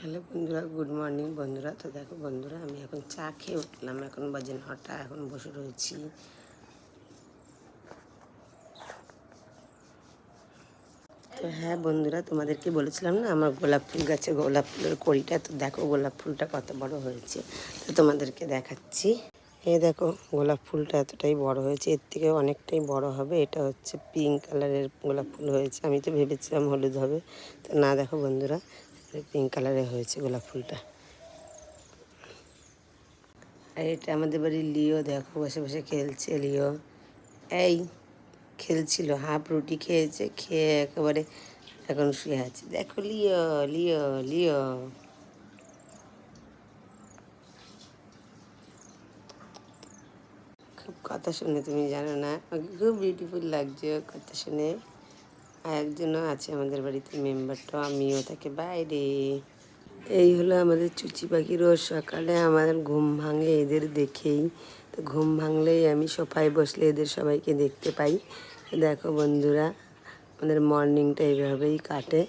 Hello বন্ধুরা, good morning বন্ধুরা। তো দেখো বন্ধুরা, আমি এখন চা খেয়ে উঠলাম। এখন বাজে 9টা, এখন বসে রয়েছি। তো হ্যাঁ বন্ধুরা, তোমাদেরকে বলেছিলাম না আমার গোলাপ ফুল গাছে গোলাপ ফুলের কড়িটা। তো দেখো গোলাপ ফুলটা কত বড় হয়েছে, তো তোমাদেরকে দেখাচ্ছি। দেখো গোলাপ ফুলটা এতটাই বড় হয়েছে, এর থেকে অনেকটাই বড় হবে। এটা হচ্ছে পিঙ্ক কালারের গোলাপ ফুল হয়েছে। আমি তো ভেবেছিলাম হলুদ হবে, তো না, দেখো বন্ধুরা, পিঙ্ক কালারের হয়েছে গোলাপ ফুলটা। আর এটা আমাদের বাড়ির লিও, দেখো বসে বসে খেলছে লিও। এই খেলছিল, হাফ রুটি খেয়েছে, খেয়ে একেবারে এখন শুয়ে আছে। দেখো লিও, লিও, লিও। খুব কথা শুনে, তুমি জানো না, ওকে খুব বিউটিফুল লাগছে ওর কথা শুনে। আর একজনও আছে আমাদের বাড়িতে মেম্বারটা, আমিও থাকে বাইরে। এই হলো আমাদের চুচি পাখি। রোজ সকালে আমার ঘুম ভাঙে এদের দেখেই। তো ঘুম ভাঙলেই আমি সোফায় বসলে এদের সবাইকে দেখতে পাই। দেখো বন্ধুরা, আমাদের মর্নিংটা এইভাবেই কাটে।